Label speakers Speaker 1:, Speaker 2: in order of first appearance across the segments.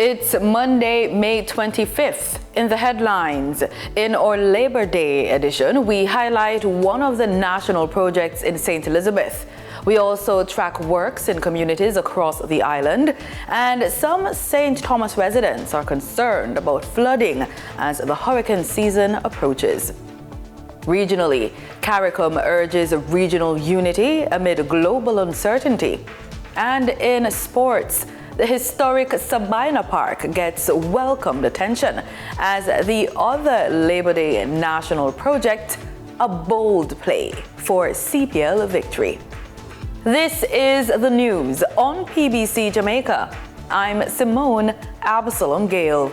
Speaker 1: It's Monday, May 25th. In the headlines, in our Labor Day edition, we highlight one of the national projects in St. Elizabeth. We also track works in communities across the island, and some St. Thomas residents are concerned about flooding as the hurricane season approaches. Regionally, CARICOM urges regional unity amid global uncertainty. And in sports, the historic Sabina Park gets welcomed attention as the other Labor Day national project, a bold play for CPL victory. This is the news on PBC Jamaica. I'm Simone Absalom Gale.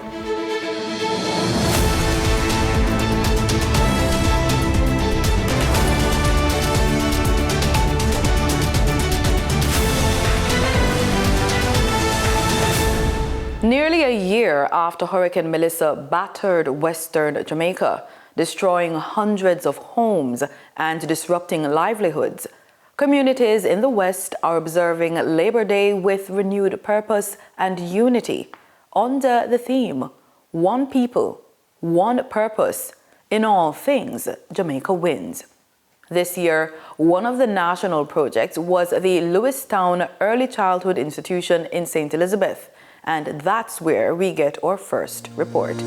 Speaker 1: Nearly a year after Hurricane Melissa battered western Jamaica, destroying hundreds of homes and disrupting livelihoods, communities in the West are observing Labor Day with renewed purpose and unity under the theme, One People, One Purpose, in all things, Jamaica wins. This year, one of the national projects was the Lewistown Early Childhood Institution in St. Elizabeth, and that's where we get our first report. The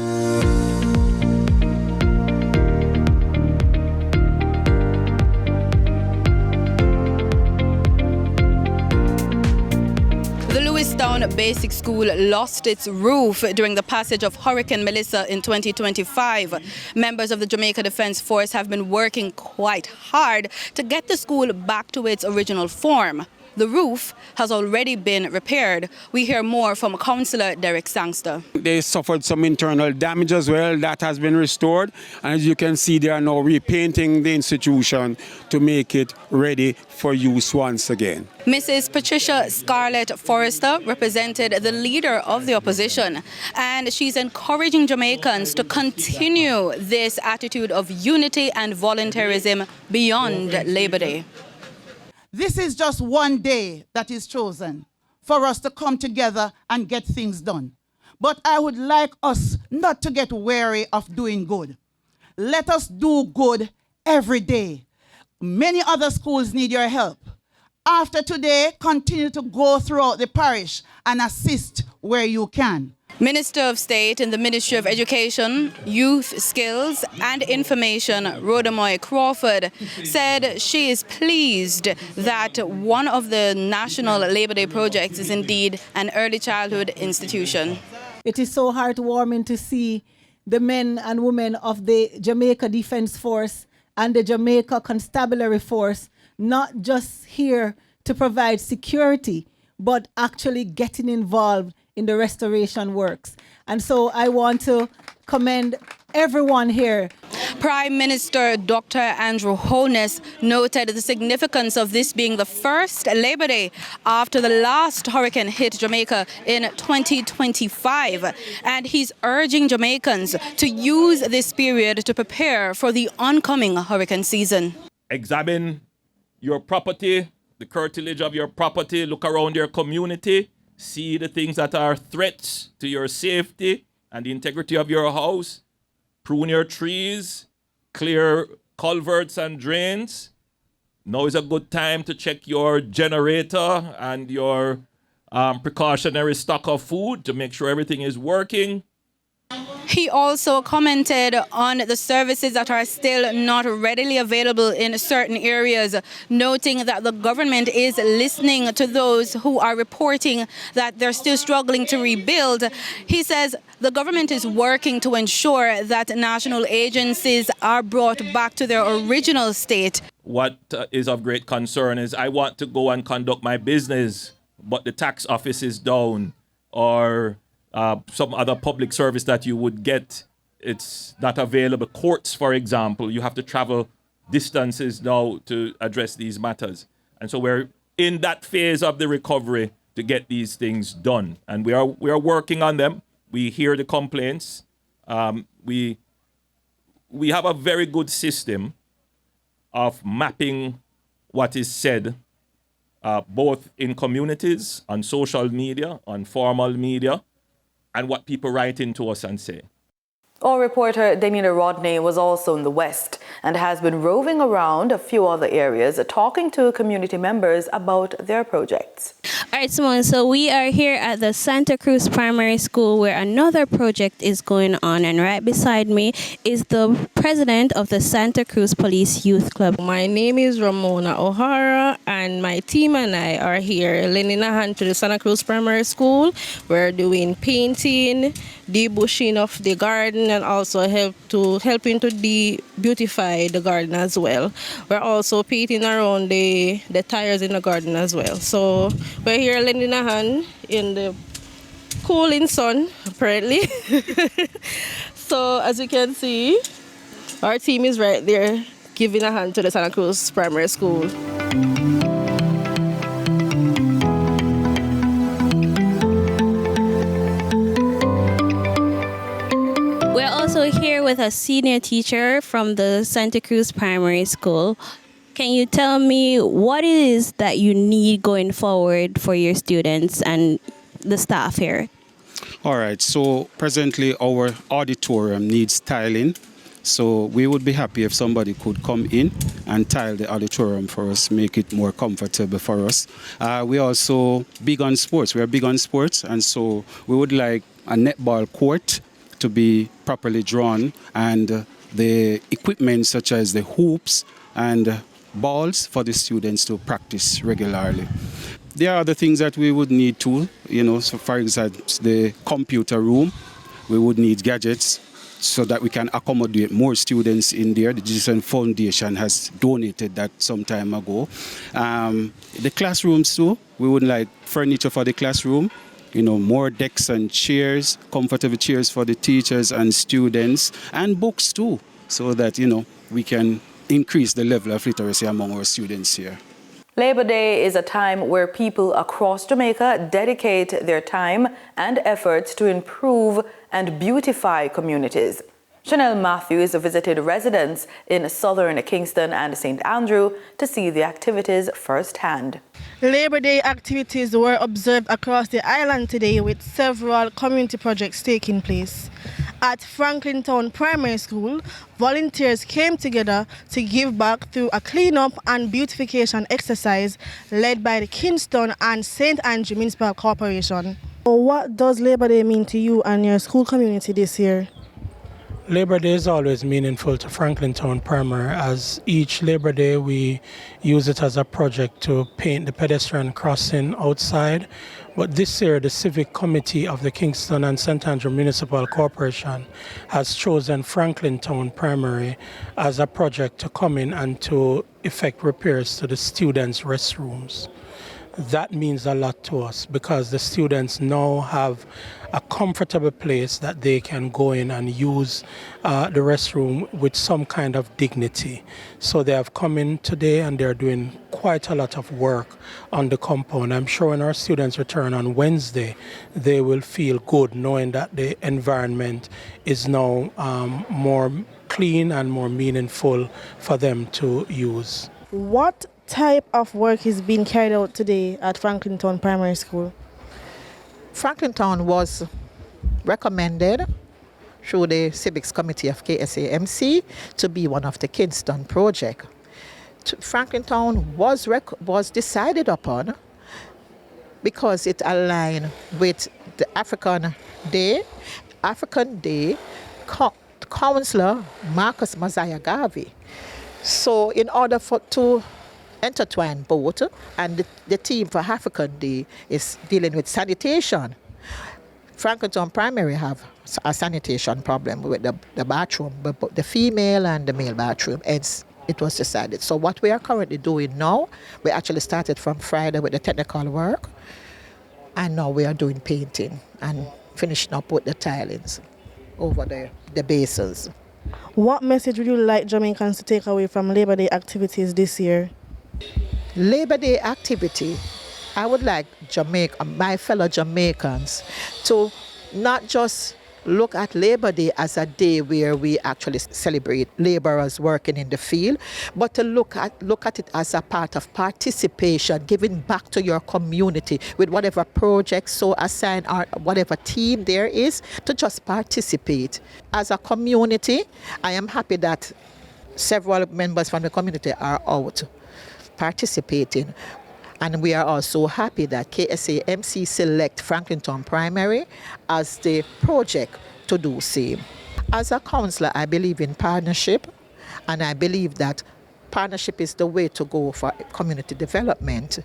Speaker 1: Lewistown Basic School lost its roof during the passage of Hurricane Melissa in 2025. Members of the Jamaica Defence Force have been working quite hard to get the school back to its original form. The roof has already been repaired. We hear more from Councillor Derek Sangster.
Speaker 2: They suffered some internal damage as well. That has been restored. And as you can see, they are now repainting the institution to make it ready for use once again.
Speaker 1: Mrs. Patricia Scarlett Forrester represented the leader of the opposition, and she's encouraging Jamaicans to continue this attitude of unity and volunteerism beyond Labor Day.
Speaker 3: This is just one day that is chosen for us to come together and get things done. But I would like us not to get weary of doing good. Let us do good every day. Many other schools need your help. After today, continue to go throughout the parish and assist where you can.
Speaker 1: Minister of State in the Ministry of Education, Youth Skills and Information, Rhodamoy Crawford, said she is pleased that one of the national Labor Day projects is indeed an early childhood institution.
Speaker 4: It is so heartwarming to see the men and women of the Jamaica Defence Force and the Jamaica Constabulary Force not just here to provide security, but actually getting involved in the restoration works. And so I want to commend everyone here.
Speaker 1: Prime Minister Dr. Andrew Holness noted the significance of this being the first Labor Day after the last hurricane hit Jamaica in 2025. And he's urging Jamaicans to use this period to prepare for the oncoming hurricane season.
Speaker 5: Examine your property, the curtilage of your property, look around your community, see the things that are threats to your safety and the integrity of your house. Prune your trees, clear culverts and drains. Now is a good time to check your generator and your precautionary stock of food to make sure everything is working.
Speaker 1: He also commented on the services that are still not readily available in certain areas, noting that the government is listening to those who are reporting that they're still struggling to rebuild. He says the government is working to ensure that national agencies are brought back to their original state.
Speaker 5: What is of great concern is I want to go and conduct my business, but the tax office is down, or some other public service that you would get, it's not available. Courts, for example, you have to travel distances now to address these matters. And so we're in that phase of the recovery to get these things done. And we are working on them. We hear the complaints. We have a very good system of mapping what is said, both in communities, on social media, on formal media, and what people write into us and say.
Speaker 1: Our reporter Danita Rodney was also in the West and has been roving around a few other areas talking to community members about their projects.
Speaker 6: All right, Simone, so we are here at the Santa Cruz Primary School where another project is going on, and right beside me is the president of the Santa Cruz Police Youth Club.
Speaker 7: My name is Ramona O'Hara, and my team and I are here lending a hand to the Santa Cruz Primary School. We're doing painting, debushing of the garden, and also helping to beautify the garden as well. We're also painting around the tires in the garden as well. So we're here lending a hand in the cooling sun, apparently. So as you can see, our team is right there giving a hand to the Santa Cruz Primary School.
Speaker 6: We're also here with a senior teacher from the Santa Cruz Primary School. Can you tell me what it is that you need going forward for your students and the staff here?
Speaker 2: All right, so presently our auditorium needs tiling. So we would be happy if somebody could come in and tile the auditorium for us, make it more comfortable for us. We also big on sports. We are big on sports, and so we would like a netball court to be properly drawn, and the equipment such as the hoops and balls for the students to practice regularly. There are other things that we would need to, so for example, the computer room, we would need gadgets so that we can accommodate more students in there. The Dissemination Foundation has donated that some time ago. The classrooms too, we would like furniture for the classroom, more desks and chairs, comfortable chairs for the teachers and students, and books too, so that, we can increase the level of literacy among our students here.
Speaker 1: Labor Day is a time where people across Jamaica dedicate their time and efforts to improve and beautify communities. Chanel Matthews visited residents in southern Kingston and St. Andrew to see the activities firsthand.
Speaker 8: Labor Day activities were observed across the island today with several community projects taking place. At Franklin Town Primary School, volunteers came together to give back through a cleanup and beautification exercise led by the Kingston and St. Andrew Municipal Corporation. What does Labor Day mean to you and your school community this year?
Speaker 9: Labor Day is always meaningful to Franklin Town Primary, as each Labor Day we use it as a project to paint the pedestrian crossing outside. But this year the Civic Committee of the Kingston and St. Andrew Municipal Corporation has chosen Franklin Town Primary as a project to come in and to effect repairs to the students' restrooms. That means a lot to us because the students now have a comfortable place that they can go in and use the restroom with some kind of dignity. So they have come in today and they're doing quite a lot of work on the compound. I'm sure when our students return on Wednesday, they will feel good knowing that the environment is now more clean and more meaningful for them to use.
Speaker 8: What type of work is being carried out today at Franklin Town Primary School?
Speaker 10: Franklin Town was recommended through the Civics Committee of KSAMC to be one of the Kingston project. Franklin Town was decided upon because it aligned with the African Day Councillor Marcus Mosiah Garvey. So in order to intertwine both, and the team for African Day is dealing with sanitation. Franklin Town Primary have a sanitation problem with the bathroom, but the female and the male bathroom, and it was decided. So what we are currently doing now, we actually started from Friday with the technical work, and now we are doing painting and finishing up with the tilings over the bases.
Speaker 8: What message would you like Jamaicans to take away from Labor Day activities this year?
Speaker 10: Labor Day activity, I would like my fellow Jamaicans to not just look at Labor Day as a day where we actually celebrate laborers working in the field, but to look at it as a part of participation, giving back to your community with whatever project so assigned or whatever team there is, to just participate. As a community, I am happy that several members from the community are out participating. And we are also happy that KSAMC select Franklinton Primary as the project to do same. As a councillor, I believe in partnership, and I believe that partnership is the way to go for community development.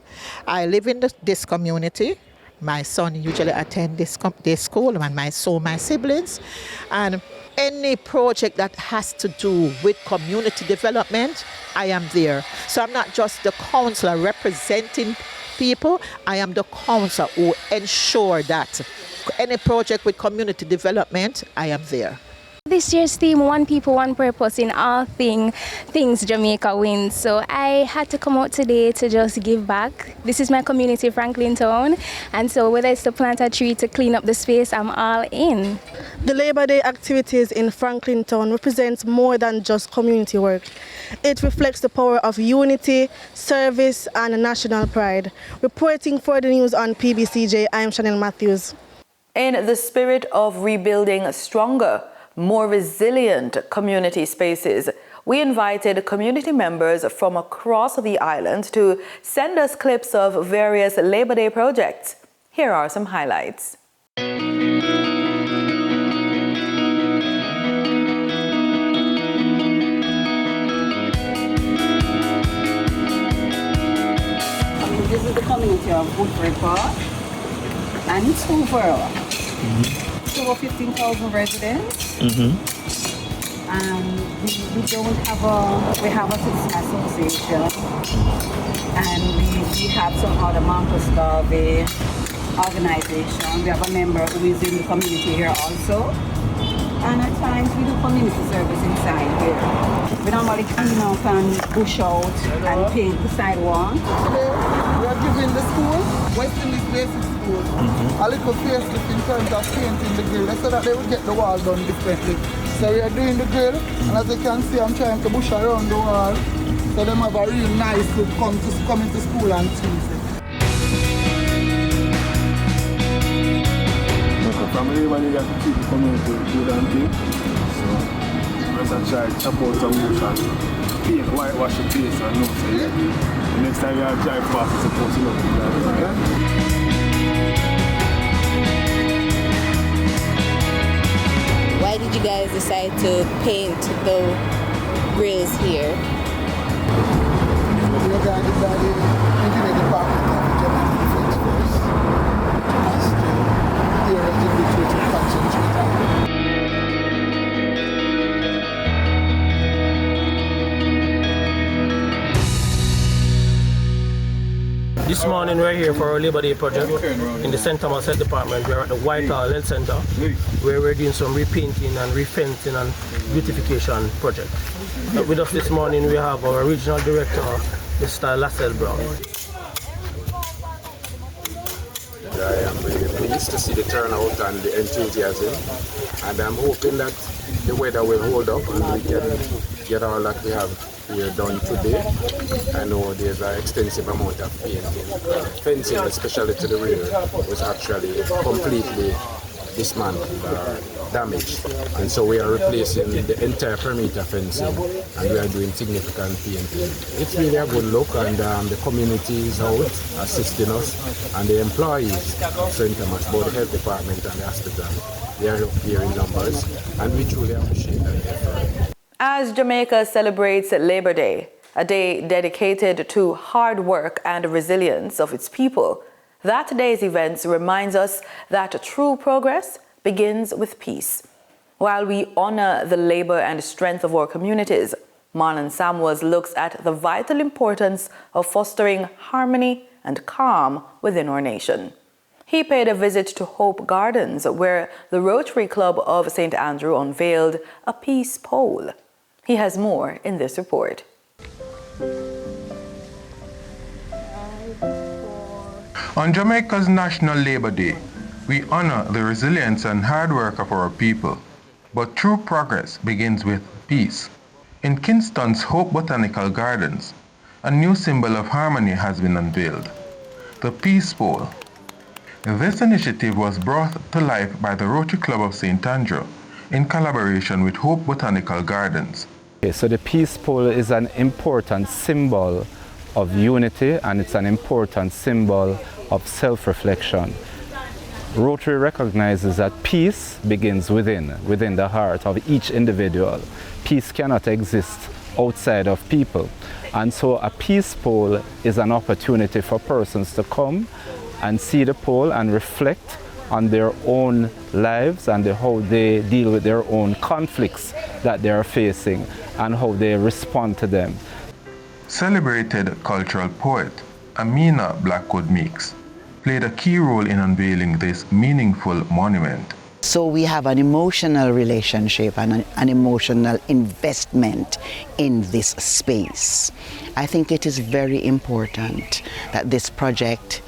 Speaker 10: I live in this community. My son usually attends this school, and my siblings. And any project that has to do with community development, I am there. So I'm not just the councillor representing people, I am the councillor who ensure that any project with community development, I am there.
Speaker 11: This year's theme, One People, One Purpose, in all things Jamaica wins. So I had to come out today to just give back. This is my community, Franklinton, and so whether it's to plant a tree, to clean up the space, I'm all in.
Speaker 8: The Labor Day activities in Franklinton represents more than just community work. It reflects the power of unity, service, and national pride. Reporting for the news on PBCJ, I am Chanel Matthews.
Speaker 1: In the spirit of rebuilding stronger, more resilient community spaces, we invited community members from across the island to send us clips of various Labor Day projects. Here are some highlights.
Speaker 12: This is the community of Woodford Park, and it's over. Over 15,000 residents. And we have a citizen association, and we have some other Marcus Garvey organization. We have a member who is in the community here also. And at times we do community service inside here. We normally clean up and push out and paint the sidewalk.
Speaker 13: We are giving the school, West Indies Basic School, a little facelift in terms of painting the grill so that they will get the wall done differently. So we are doing the grill, and as you can see, I'm trying to bush around the wall so they have a real nice look come into school on Tuesday.
Speaker 14: From everybody got to keep the community good and thing. So let's try to support some motion. Paint, whitewash the place and no say. The next time you have drive past, it's supposed to look like that.
Speaker 15: Why did you guys decide to paint the grills here?
Speaker 13: We are going to do the engineering department of the Jamaica Defense Force.
Speaker 9: This morning we're here for our Labor Day project in the St. Thomas Health Department. We're at the Whitehall Health Center where we're doing some repainting and refencing and beautification project. With us this morning we have our regional director, Mr. Lassell Brown.
Speaker 16: I am really pleased to see the turnout and the enthusiasm, and I'm hoping that the weather will hold up and we can get all that we have here done today. I know there's an extensive amount of painting. Fencing, especially to the rear, was actually completely dismantled or damaged, and so we are replacing the entire perimeter fencing, and we are doing significant painting. It's really a good look, and the community is out assisting us, and the employees of St. Thomas, both the health department and the hospital, they are up here in numbers, and we truly appreciate that effort.
Speaker 1: As Jamaica celebrates Labor Day, a day dedicated to hard work and resilience of its people, that day's events reminds us that true progress begins with peace. While we honor the labor and strength of our communities, Marlon Samuels looks at the vital importance of fostering harmony and calm within our nation. He paid a visit to Hope Gardens, where the Rotary Club of St. Andrew unveiled a peace pole. He has more in this report.
Speaker 17: On Jamaica's National Labor Day, We honor the resilience and hard work of our people, but true progress begins with peace. In Kingston's Hope Botanical Gardens, a new symbol of harmony has been unveiled, the Peace Pole. This initiative was brought to life by the Rotary Club of St. Andrew in collaboration with Hope Botanical Gardens.
Speaker 18: Okay, so the Peace Pole is an important symbol of unity, and it's an important symbol of self-reflection. Rotary recognizes that peace begins within the heart of each individual. Peace cannot exist outside of people. And so a peace pole is an opportunity for persons to come and see the pole and reflect on their own lives and how they deal with their own conflicts that they are facing and how they respond to them.
Speaker 17: Celebrated cultural poet Amina Blackwood Meeks played a key role in unveiling this meaningful monument.
Speaker 19: So we have an emotional relationship and an emotional investment in this space. I think it is very important that this project,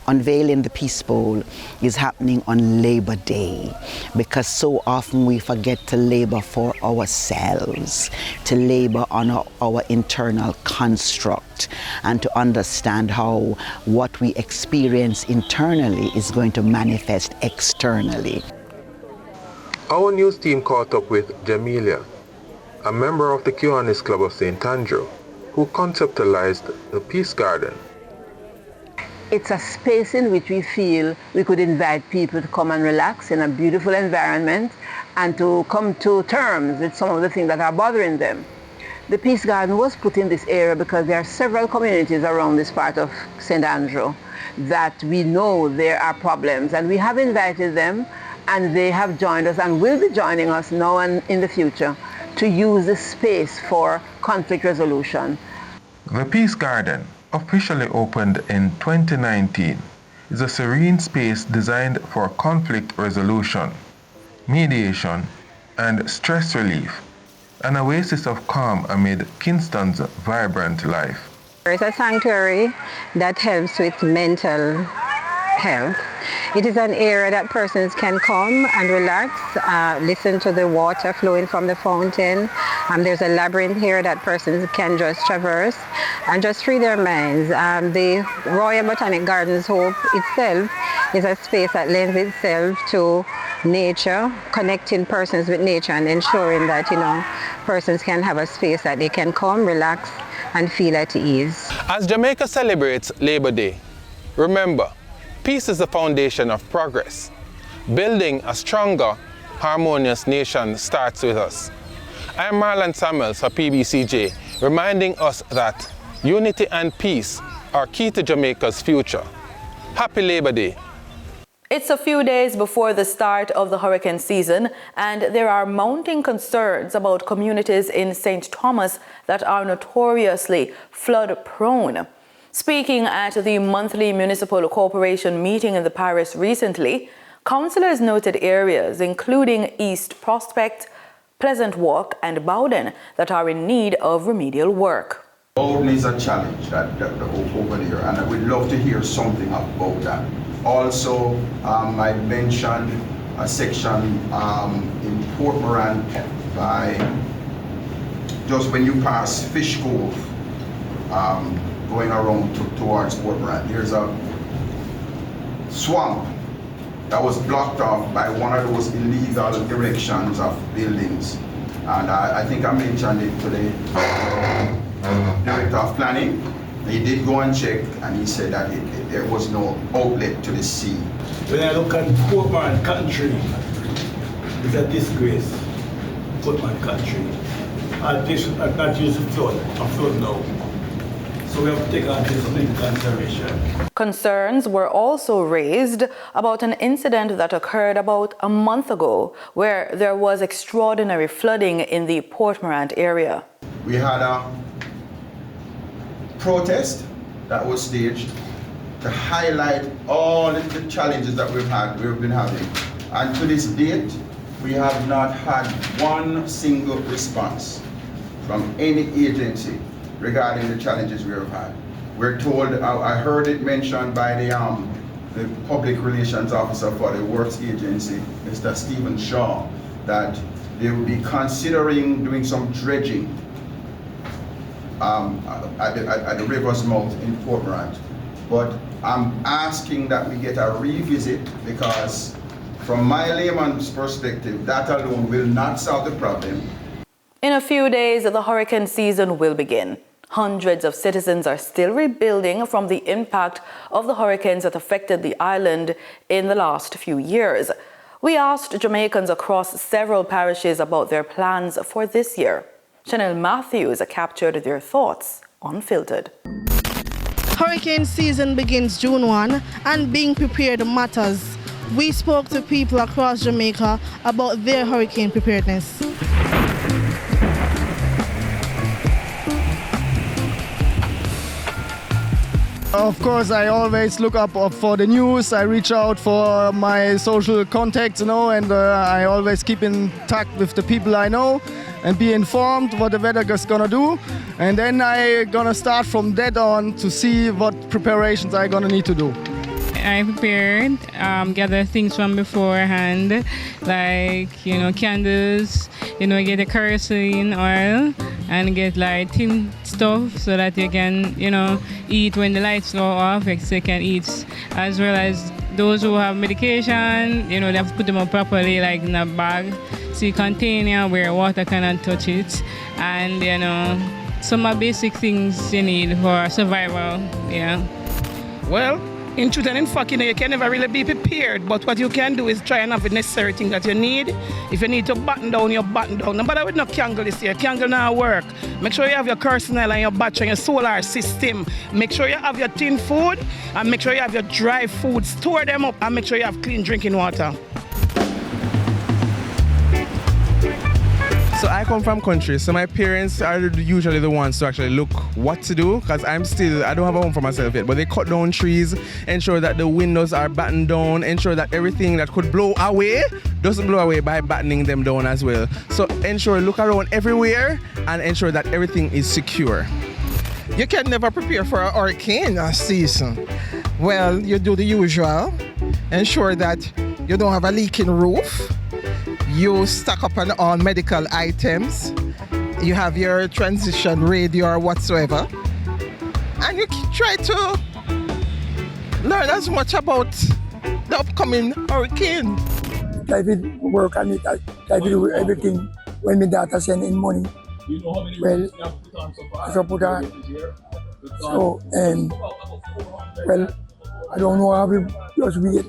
Speaker 19: unveiling the Peace Pole, is happening on Labor Day, because so often we forget to labor for ourselves, to labor on our internal construct, and to understand how what we experience internally is going to manifest externally.
Speaker 17: Our news team caught up with Jamelia, a member of the Kiwanis Club of St. Andrew, who conceptualized the Peace Garden.
Speaker 20: It's a space in which we feel we could invite people to come and relax in a beautiful environment and to come to terms with some of the things that are bothering them. The Peace Garden was put in this area because there are several communities around this part of St. Andrew that we know there are problems, and we have invited them, and they have joined us and will be joining us now and in the future to use this space for conflict resolution.
Speaker 17: The Peace Garden, officially opened in 2019, is a serene space designed for conflict resolution, mediation, and stress relief, an oasis of calm amid Kingston's vibrant life.
Speaker 21: It's a sanctuary that helps with mental health. It is an area that persons can come and relax, listen to the water flowing from the fountain. There's a labyrinth here that persons can just traverse and just free their minds. The Royal Botanic Gardens Hope itself is a space that lends itself to nature, connecting persons with nature and ensuring that, persons can have a space that they can come, relax, and feel at ease.
Speaker 17: As Jamaica celebrates Labor Day, remember, peace is the foundation of progress. Building a stronger, harmonious nation starts with us. I am Marlon Samuels for PBCJ, reminding us that unity and peace are key to Jamaica's future. Happy Labor Day.
Speaker 1: It's a few days before the start of the hurricane season, and there are mounting concerns about communities in St. Thomas that are notoriously flood-prone. Speaking at the monthly municipal corporation meeting in the parish recently, councillors noted areas including East Prospect, Pleasant Walk and Bowden that are in need of remedial work.
Speaker 22: Bowden is a challenge that over there, and I would love to hear something about that. Also, I mentioned a section in Port Moran by just when you pass Fish Cove, going around towards Port Moran. There's a swamp that was blocked off by one of those illegal erections of buildings. And I think I mentioned it to the Director of Planning. He did go and check, and he said that there was no outlet to the sea.
Speaker 23: When I look at Portman country, it's a disgrace. Portman country. I'm not using flood. I'm flood now. So we have to take on this into consideration.
Speaker 1: Concerns were also raised about an incident that occurred about a month ago where there was extraordinary flooding in the Port Morant area.
Speaker 22: We had a protest that was staged to highlight all the challenges that we've been having. And to this date, we have not had one single response from any agency regarding the challenges we have had. We're told, I heard it mentioned by the the public relations officer for the Works Agency, Mr. Stephen Shaw, that they will be considering doing some dredging at the river's mouth in Port Morant. But I'm asking that we get a revisit, because from my layman's perspective, that alone will not solve the problem.
Speaker 1: In a few days, the hurricane season will begin. Hundreds of citizens are still rebuilding from the impact of the hurricanes that affected the island in the last few years. We asked Jamaicans across several parishes about their plans for this year. Chanel Matthews captured their thoughts unfiltered.
Speaker 8: Hurricane season begins June 1, and being prepared matters. We spoke to people across Jamaica about their hurricane preparedness.
Speaker 3: Of course, I always look up for the news. I reach out for my social contacts, and I always keep in touch with the people I know and be informed what the weather is gonna do. And then I gonna start from that on to see what preparations I gonna need to do.
Speaker 4: I prepared, gather things from beforehand, like, candles, get a kerosene oil and get like thin stuff so that you can, eat when the lights go off, so you can eat. As well as those who have medication, they have to put them up properly, like in a bag, so you container where water cannot touch it. And, some of basic things you need for survival,
Speaker 5: Well, in truth and in fact, you can never really be prepared, but what you can do is try and have the necessary thing that you need. If you need to button down, you button down. No matter with no candle this year, candle now work. Make sure you have your kerosene and your battery and your solar system. Make sure you have your tin food, and make sure you have your dry food. Store them up, and make sure you have clean drinking water.
Speaker 24: So I come from country, so my parents are usually the ones to actually look what to do, because I don't have a home for myself yet, but they cut down trees, ensure that the windows are battened down, ensure that everything that could blow away doesn't blow away by battening them down as well. So look around everywhere and ensure that everything is secure.
Speaker 25: You can never prepare for a hurricane season. Well, you do the usual, ensure that you don't have a leaking roof. You stock up on all medical items. You have your transition radio or whatsoever. And you try to learn as much about the upcoming hurricane.
Speaker 26: I will work on it. I will do everything when my data send in money. Well, I put on. So, well, I don't know how to just wait.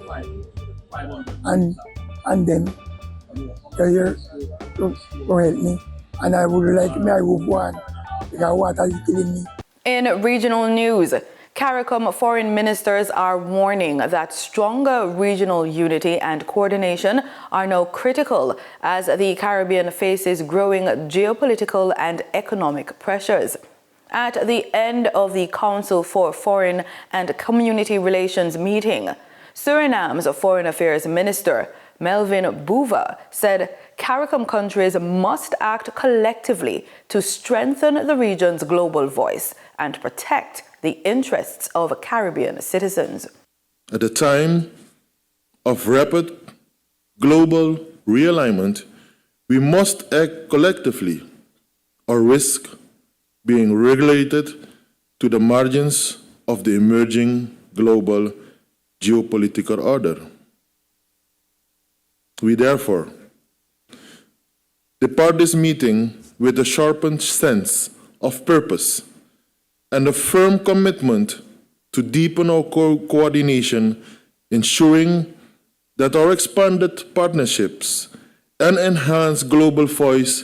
Speaker 26: And then you're here to help me, and I would like my roof one because water is killing me.
Speaker 1: In regional news, CARICOM foreign ministers are warning that stronger regional unity and coordination are now critical as the Caribbean faces growing geopolitical and economic pressures. At the end of the Council for Foreign and Community Relations meeting, Suriname's Foreign Affairs Minister Melvin Bouva said CARICOM countries must act collectively to strengthen the region's global voice and protect the interests of Caribbean citizens.
Speaker 27: At a time of rapid global realignment, we must act collectively or risk being regulated to the margins of the emerging global geopolitical order. We therefore depart this meeting with a sharpened sense of purpose and a firm commitment to deepen our coordination, ensuring that our expanded partnerships and enhanced global voice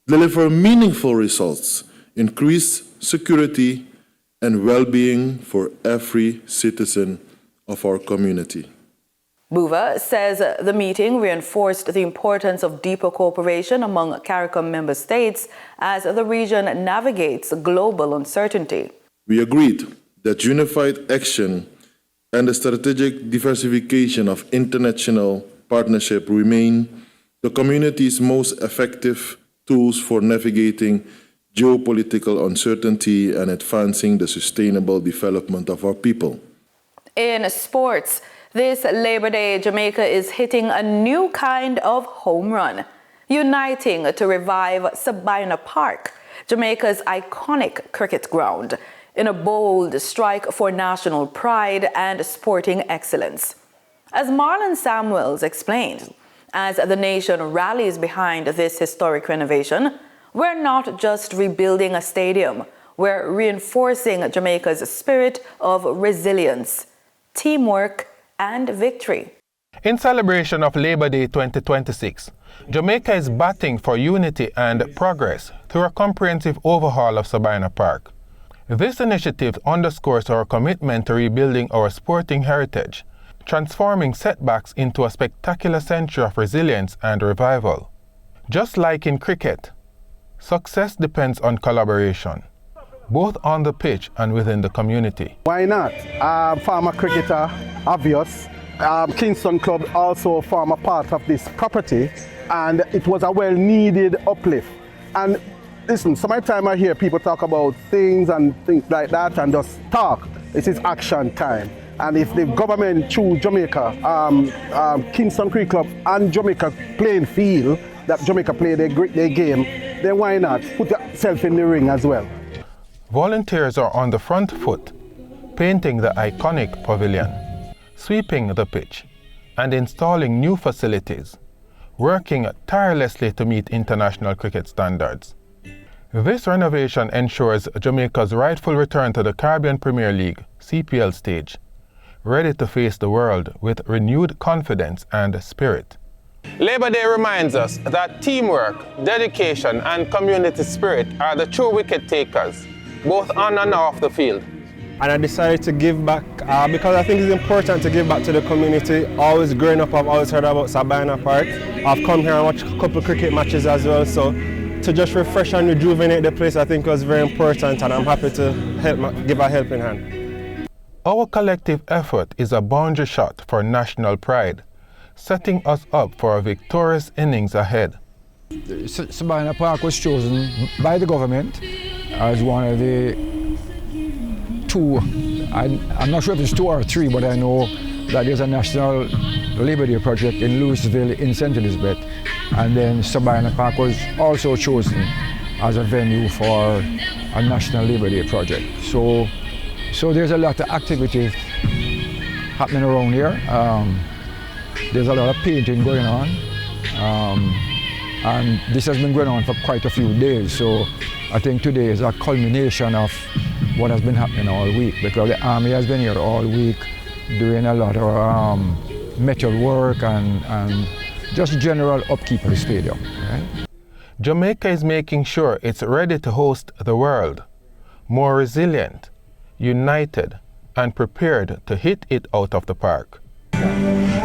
Speaker 27: deliver meaningful results, increase security and well-being for every citizen of our community.
Speaker 1: Bouva says the meeting reinforced the importance of deeper cooperation among CARICOM member states as the region navigates global uncertainty.
Speaker 27: We agreed that unified action and the strategic diversification of international partnership remain the community's most effective tools for navigating geopolitical uncertainty and advancing the sustainable development of our people.
Speaker 1: In sports, This Labor Day, Jamaica is hitting a new kind of home run, uniting to revive Sabina Park, Jamaica's iconic cricket ground, in a bold strike for national pride and sporting excellence. As Marlon Samuels explained, as the nation rallies behind this historic renovation, we're not just rebuilding a stadium, we're reinforcing Jamaica's spirit of resilience, teamwork, and victory.
Speaker 17: In celebration of Labor Day 2026, Jamaica is batting for unity and progress through a comprehensive overhaul of Sabina Park. This initiative underscores our commitment to rebuilding our sporting heritage, transforming setbacks into a spectacular century of resilience and revival. Just like in cricket, success depends on collaboration, both on the pitch and within the community.
Speaker 2: Why not? Former cricketer, obvious. Kingston Club also form a part of this property, and it was a well-needed uplift. And listen, sometimes I hear people talk about things and things like that and just talk. This is action time. And if the government through Jamaica, Kingston Creek Club and Jamaica playing field, that Jamaica play their game, then why not put yourself in the ring as well?
Speaker 17: Volunteers are on the front foot, painting the iconic pavilion, sweeping the pitch, and installing new facilities, working tirelessly to meet international cricket standards. This renovation ensures Jamaica's rightful return to the Caribbean Premier League (CPL) stage, ready to face the world with renewed confidence and spirit.
Speaker 6: Labor Day reminds us that teamwork, dedication, and community spirit are the true wicket takers, both on and off the field.
Speaker 7: And I decided to give back because I think it's important to give back to the community. Always growing up, I've always heard about Sabina Park. I've come here and watched a couple of cricket matches as well, so to just refresh and rejuvenate the place I think was very important, and I'm happy to give a helping hand.
Speaker 17: Our collective effort is a boundary shot for national pride, setting us up for a victorious innings ahead.
Speaker 10: Sabina Park was chosen by the government as one of the two, I'm not sure if it's 2 or 3, but I know that there's a National Labor Day project in Louisville in St. Elizabeth, and then Sabina Park was also chosen as a venue for a National Labor Day project. So there's a lot of activity happening around here. There's a lot of painting going on, and this has been going on for quite a few days. So I think today is a culmination of what has been happening all week, because the army has been here all week doing a lot of metal work and just general upkeep of the stadium. Right?
Speaker 17: Jamaica is making sure it's ready to host the world, more resilient, united, and prepared to hit it out of the park.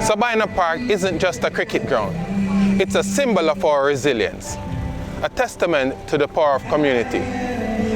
Speaker 6: Sabina Park isn't just a cricket ground. It's a symbol of our resilience, a testament to the power of community,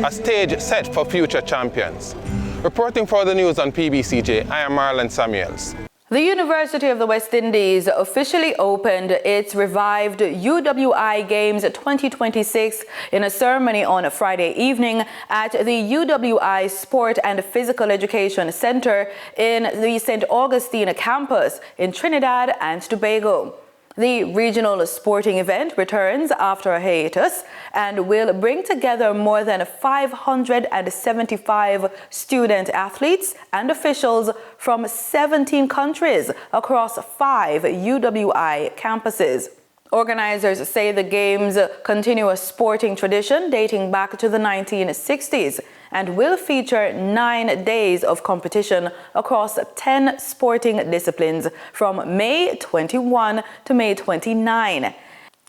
Speaker 6: a stage set for future champions. Reporting for the news on PBCJ, I am Marlon Samuels.
Speaker 1: The University of the West Indies officially opened its revived UWI Games 2026 in a ceremony on Friday evening at the UWI Sport and Physical Education Center in the St. Augustine campus in Trinidad and Tobago. The regional sporting event returns after a hiatus and will bring together more than 575 student athletes and officials from 17 countries across 5 UWI campuses. Organizers say the Games continue a sporting tradition dating back to the 1960s and will feature 9 days of competition across 10 sporting disciplines from May 21 to May 29.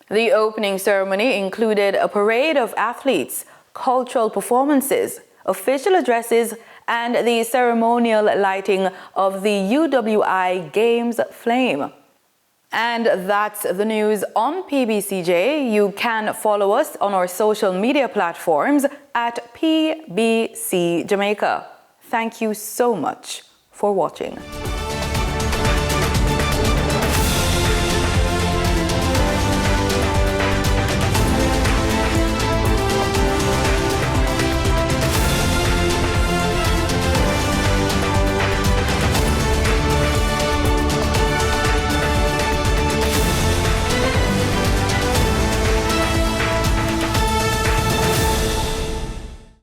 Speaker 1: The opening ceremony included a parade of athletes, cultural performances, official addresses, and the ceremonial lighting of the UWI Games flame. And that's the news on PBCJ. You can follow us on our social media platforms at PBCJamaica. Thank you so much for watching.